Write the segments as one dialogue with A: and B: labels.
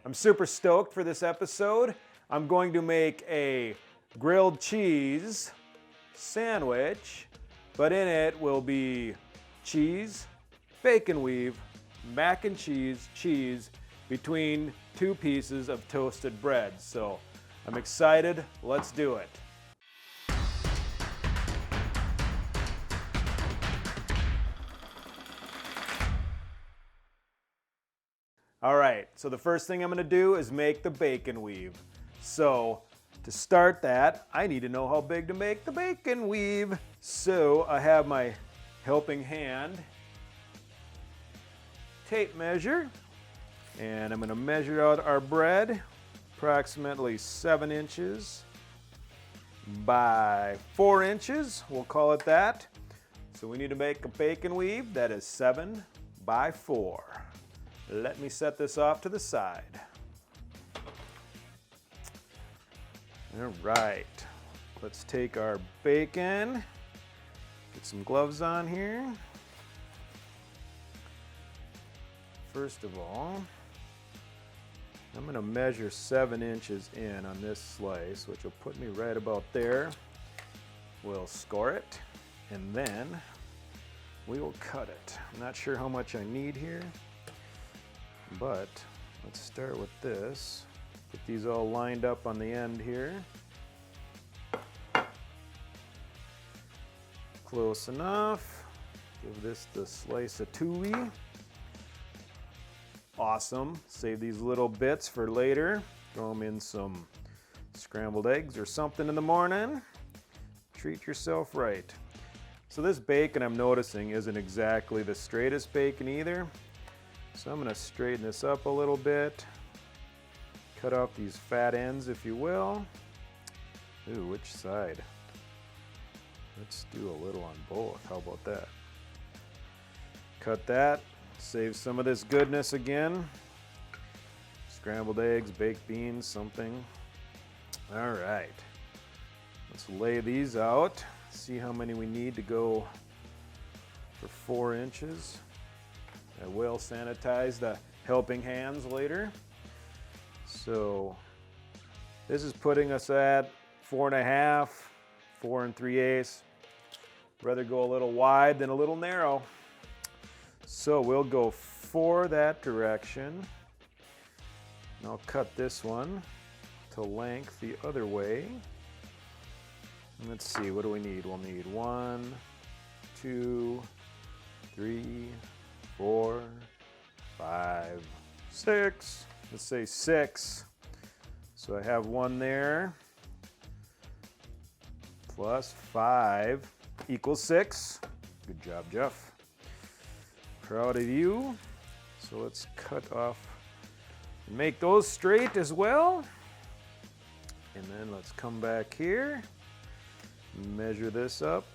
A: I'm super stoked for this episode. I'm going to make a grilled cheese sandwich, but in it will be cheese, bacon weave, mac and cheese between two pieces of toasted bread. So I'm excited. Let's do it. All right, so the first thing I'm gonna do is make the bacon weave. So to start that, I need to know how big to make the bacon weave. So I have my helping hand tape measure, and I'm gonna measure out our bread, approximately 7 inches by 4 inches, we'll call it that. So we need to make a bacon weave that is 7 by 4. Let me set this off to the side. All right, let's take our bacon, get some gloves on here. First of all, I'm gonna measure 7 inches in on this slice, which will put me right about there. We'll score it, and then we will cut it. I'm not sure how much I need here, but let's start with this. Get these all lined up on the end here. Close enough. Give this the slice of tui. Awesome. Save these little bits for later. Throw them in some scrambled eggs or something in the morning. Treat yourself right. So this bacon, I'm noticing, isn't exactly the straightest bacon either. So I'm going to straighten this up a little bit. Cut off these fat ends, if you will. Ooh, which side? Let's do a little on both. How about that? Cut that. Save some of this goodness again. Scrambled eggs, baked beans, something. All right. Let's lay these out. See how many we need to go for 4 inches. I will sanitize the helping hands later. So this is putting us at 4.5, 4 3/8. Rather go a little wide than a little narrow. So we'll go for that direction. And I'll cut this one to length the other way. And let's see, what do we need? We'll need 1, 2, 3, 4, 5, 6. Let's say 6. So I have 1 there. Plus 5 equals 6. Good job, Jeff. Proud of you. So let's cut off and make those straight as well. And then let's come back here. Measure this up.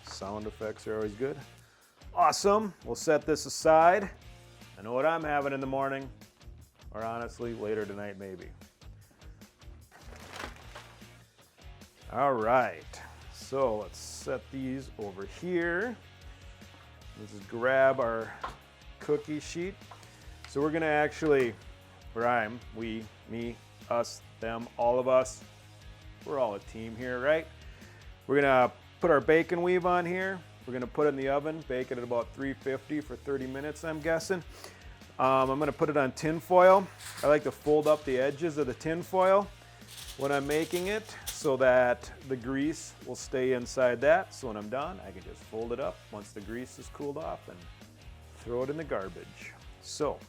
A: Sound effects are always good. Awesome. We'll set this aside. I know what I'm having in the morning, or honestly, later tonight maybe. All right. So let's set these over here. Let's just grab our cookie sheet. So we're gonna actually, we, me, us, them, all of us, we're all a team here, right? We're gonna put our bacon weave on here. We're gonna put it in the oven, bake it at about 350 for 30 minutes, I'm guessing. I'm gonna put it on tin foil. I like to fold up the edges of the tin foil when I'm making it so that the grease will stay inside that. So when I'm done, I can just fold it up once the grease is cooled off and throw it in the garbage. So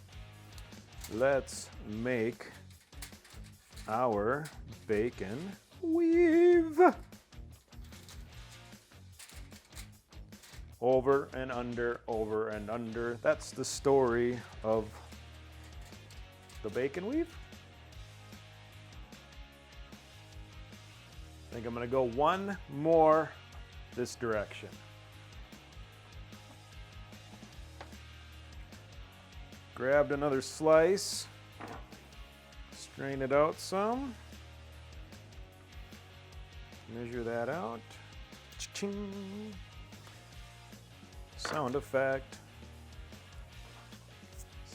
A: let's make our bacon weave. Over and under, over and under. That's the story of the bacon weave. I think I'm gonna go 1 more this direction. Grabbed another slice, strain it out some, measure that out. Cha-ching. Sound effect.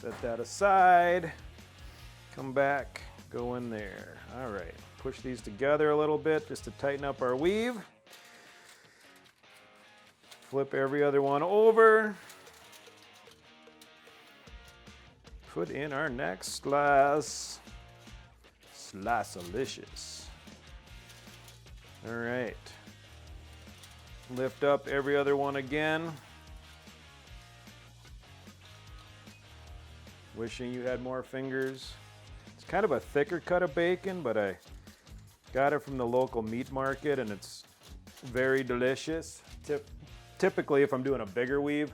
A: Set that aside. Come back, go in there. All right, push these together a little bit just to tighten up our weave. Flip every other one over. Put in our next slice. Slice-alicious. All right. Lift up every other one again. Wishing you had more fingers. It's kind of a thicker cut of bacon, but I got it from the local meat market and it's very delicious. Typically, if I'm doing a bigger weave,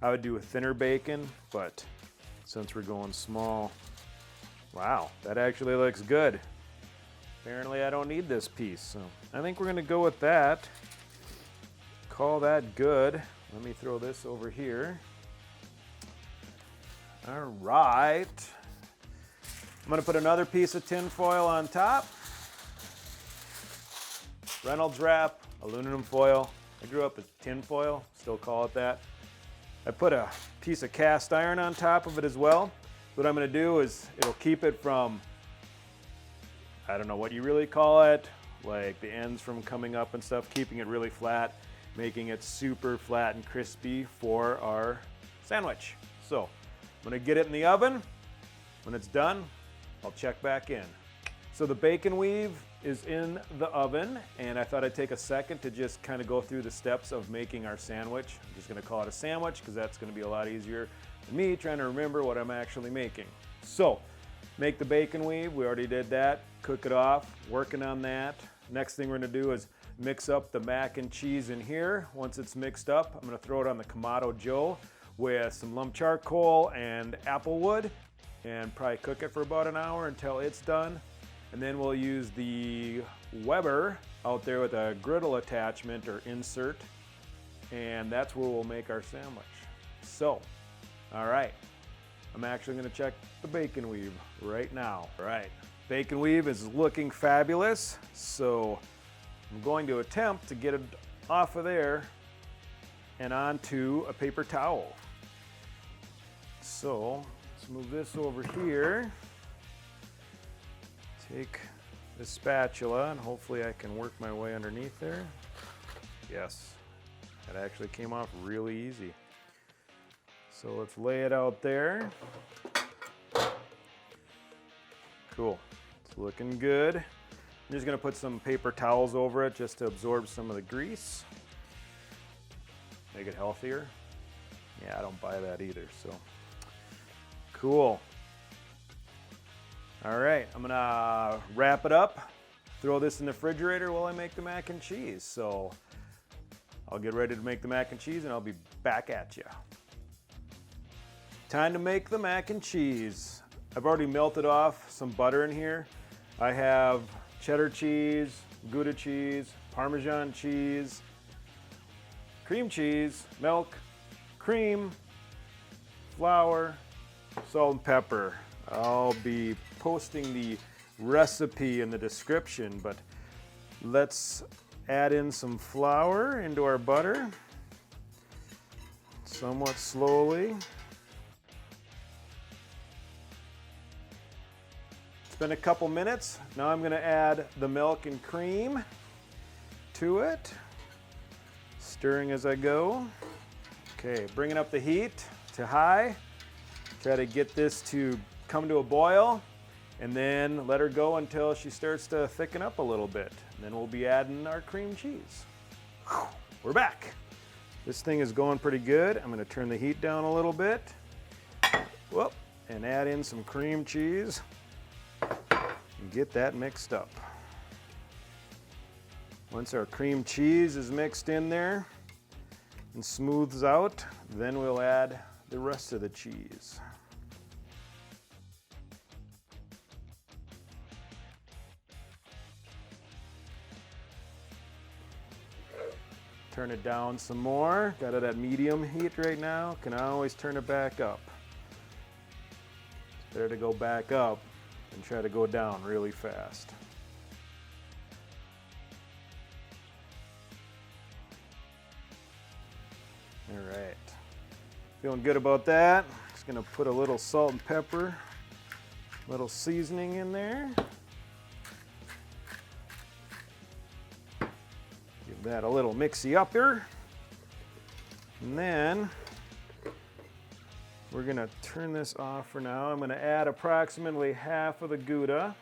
A: I would do a thinner bacon, but since we're going small, wow, that actually looks good. Apparently I don't need this piece, so I think we're gonna go with that. Call that good. Let me throw this over here. All right. I'm gonna put another piece of tin foil on top. Reynolds wrap, aluminum foil. I grew up with tin foil, still call it that. I put a piece of cast iron on top of it as well. What I'm gonna do is it'll keep it from, I don't know what you really call it, like the ends from coming up and stuff, keeping it really flat, making it super flat and crispy for our sandwich. So I'm gonna get it in the oven. When it's done, I'll check back in. So the bacon weave is in the oven, and I thought I'd take a second to just kind of go through the steps of making our sandwich. I'm just gonna call it a sandwich because that's gonna be a lot easier than me trying to remember what I'm actually making. So, make the bacon weave, we already did that. Cook it off, working on that. Next thing we're gonna do is mix up the mac and cheese in here. Once it's mixed up, I'm gonna throw it on the Kamado Joe with some lump charcoal and apple wood and probably cook it for about an hour until it's done. And then we'll use the Weber out there with a griddle attachment or insert, and that's where we'll make our sandwich. So, all right, I'm actually gonna check the bacon weave right now. All right, bacon weave is looking fabulous, so I'm going to attempt to get it off of there and onto a paper towel. So, let's move this over here. Take the spatula and hopefully I can work my way underneath there. Yes, that actually came off really easy. So let's lay it out there. Cool, it's looking good. I'm just gonna put some paper towels over it just to absorb some of the grease. Make it healthier. Yeah, I don't buy that either, so. Cool. All right, I'm gonna wrap it up, throw this in the refrigerator while I make the mac and cheese. So I'll get ready to make the mac and cheese and I'll be back at you. Time to make the mac and cheese. I've already melted off some butter in here. I have cheddar cheese, Gouda cheese, Parmesan cheese, cream cheese, milk, cream, flour, salt and pepper. I'll be posting the recipe in the description, but let's add in some flour into our butter somewhat slowly. It's been a couple minutes. Now I'm going to add the milk and cream to it, stirring as I go. Okay, bringing up the heat to high. Try to get this to come to a boil and then let her go until she starts to thicken up a little bit. And then we'll be adding our cream cheese. Whew, we're back. This thing is going pretty good. I'm gonna turn the heat down a little bit. Whoop, and add in some cream cheese and get that mixed up. Once our cream cheese is mixed in there and smooths out, then we'll add the rest of the cheese. Turn it down some more. Got it at medium heat right now. Can always turn it back up. It's better to go back up than try to go down really fast. All right. Feeling good about that. Just gonna put a little salt and pepper, little seasoning in there. Give that a little mixy up here. And then we're gonna turn this off for now. I'm gonna add approximately half of the Gouda.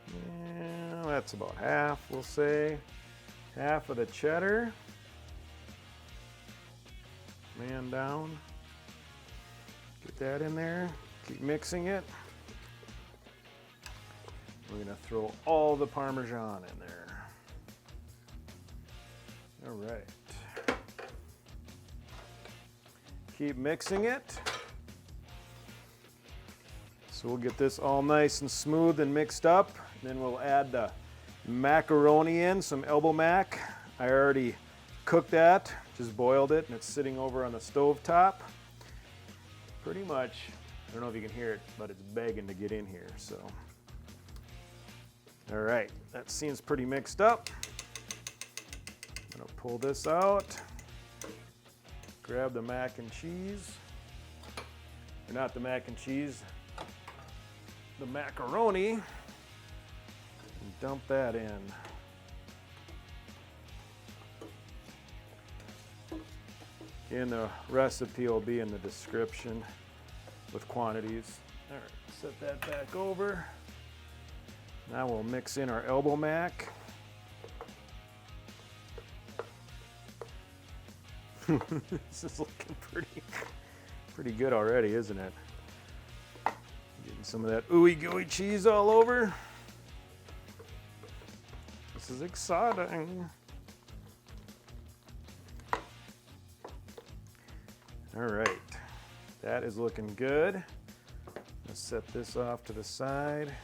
A: Yeah, that's about half, we'll say. Half of the cheddar. Man down. Get that in there. Keep mixing it. We're gonna throw all the Parmesan in there. All right. Keep mixing it. So we'll get this all nice and smooth and mixed up. Then we'll add the macaroni in, some elbow mac. I already cooked that, just boiled it, and it's sitting over on the stove top. Pretty much, I don't know if you can hear it, but it's begging to get in here, so. All right, that seems pretty mixed up. I'm gonna pull this out, grab the mac and cheese, or not the mac and cheese, the macaroni, and dump that in. And the recipe will be in the description with quantities. All right, set that back over. Now we'll mix in our elbow mac. This is looking pretty good already, isn't it? Getting some of that ooey gooey cheese all over. This is exciting. All right, that is looking good. Let's set this off to the side.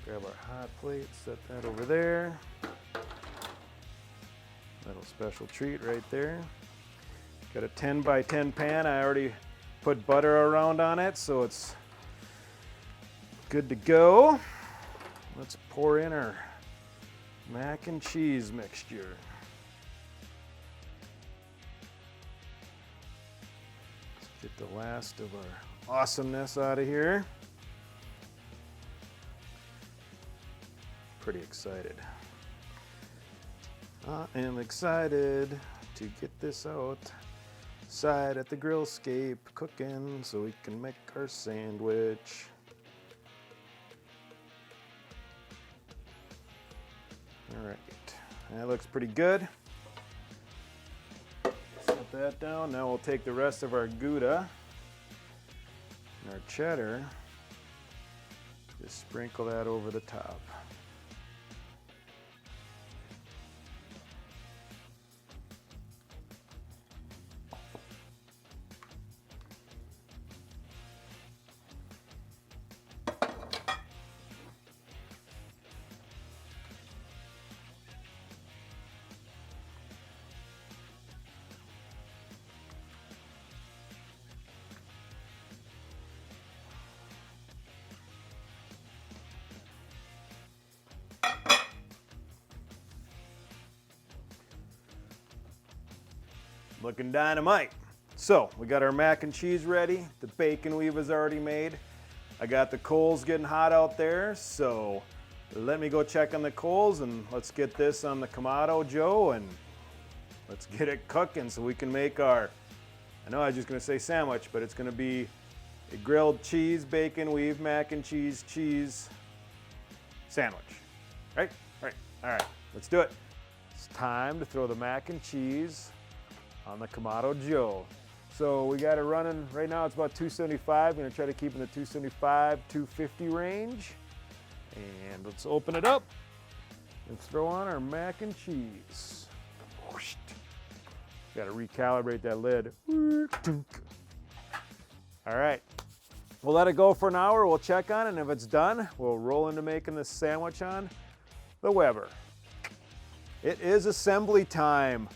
A: Grab our hot plate, set that over there. Little special treat right there. Got a 10 by 10 pan. I already put butter around on it, so it's good to go. Let's pour in our mac and cheese mixture. Let's get the last of our awesomeness out of here. Pretty excited. I am excited to get this outside at the grill scape cooking so we can make our sandwich. All right, that looks pretty good. Set that down. Now we'll take the rest of our Gouda and our cheddar, just sprinkle that over the top. Looking dynamite. So we got our mac and cheese ready. The bacon weave is already made. I got the coals getting hot out there, so let me go check on the coals and let's get this on the Kamado Joe and let's get it cooking so we can make our, I know I was just gonna say sandwich, but it's gonna be a grilled cheese, bacon weave, mac and cheese sandwich. Right? Right. All right, let's do it. It's time to throw the mac and cheese on the Kamado Joe. So we got it running, right now it's about 275. I'm gonna try to keep in the 275, 250 range. And let's open it up and throw on our mac and cheese. Got to recalibrate that lid. All right, we'll let it go for an hour. We'll check on it, and if it's done, we'll roll into making this sandwich on the Weber. It is assembly time.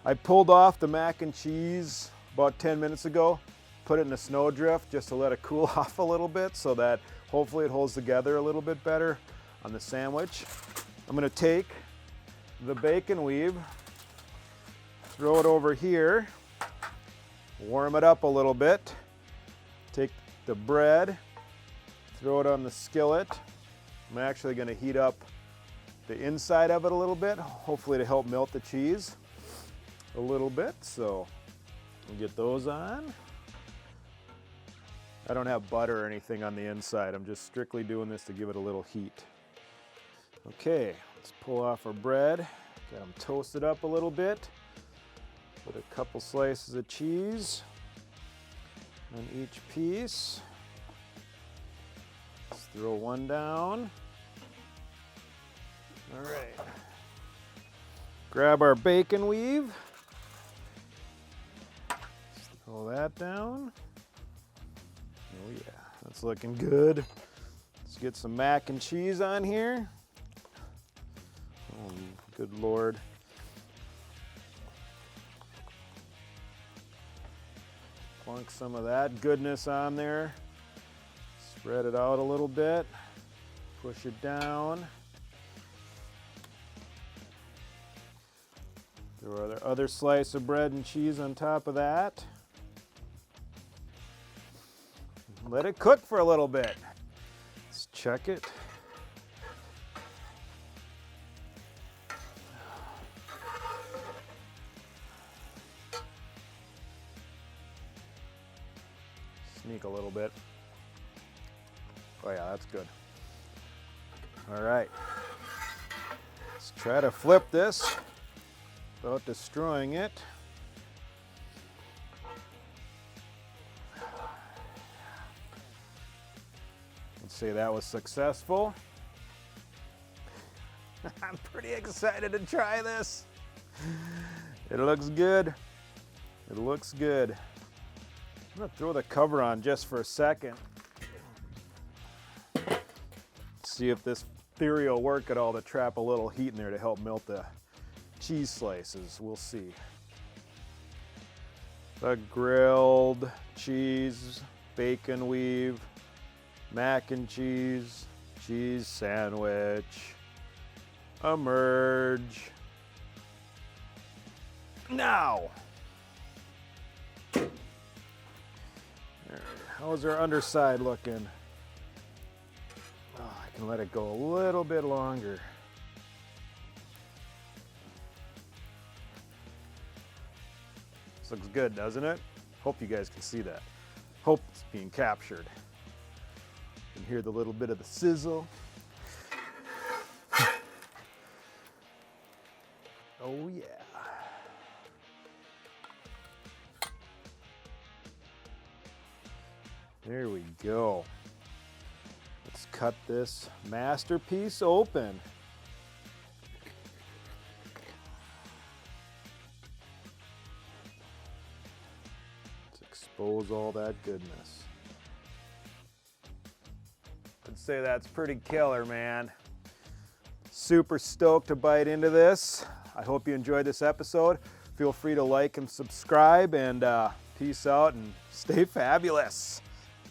A: I pulled off the mac and cheese about 10 minutes ago, put it in a snowdrift just to let it cool off a little bit so that hopefully it holds together a little bit better on the sandwich. I'm gonna take the bacon weave throw it over here, warm it up a little bit, take the bread, throw it on the skillet. I'm actually going to heat up the inside of it a little bit, hopefully to help melt the cheese a little bit. So we'll get those on. I don't have butter or anything on the inside. I'm just strictly doing this to give it a little heat. Okay, let's pull off our bread. Got them toasted up a little bit. Put a couple slices of cheese on each piece. Let's throw one down. All right. Grab our bacon weave. Let's throw that down. Oh yeah, that's looking good. Let's get some mac and cheese on here. Oh, good Lord. Plunk some of that goodness on there. Spread it out a little bit. Push it down. Throw our other slice of bread and cheese on top of that. Let it cook for a little bit. Let's check it. Sneak a little bit. Oh yeah, that's good. All right. Let's try to flip this without destroying it. Let's say that was successful. I'm pretty excited to try this. It looks good. It looks good. I'm gonna throw the cover on just for a second. See if this theory will work at all to trap a little heat in there to help melt the cheese slices. We'll see. The grilled cheese, bacon weave, mac and cheese, cheese sandwich, emerge. Now, how's our underside looking? Oh, I can let it go a little bit longer. This looks good, doesn't it? Hope you guys can see that. Hope it's being captured. You can hear the little bit of the sizzle. Oh yeah. There we go. Let's cut this masterpiece open. Let's expose all that goodness. I'd say that's pretty killer, man. Super stoked to bite into this. I hope you enjoyed this episode. Feel free to like and subscribe, and peace out and stay fabulous.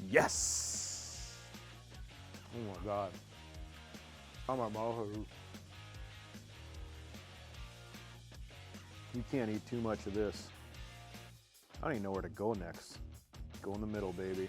A: Yes! Oh my God. Oh my mouth. You can't eat too much of this. I don't even know where to go next. Go in the middle, baby.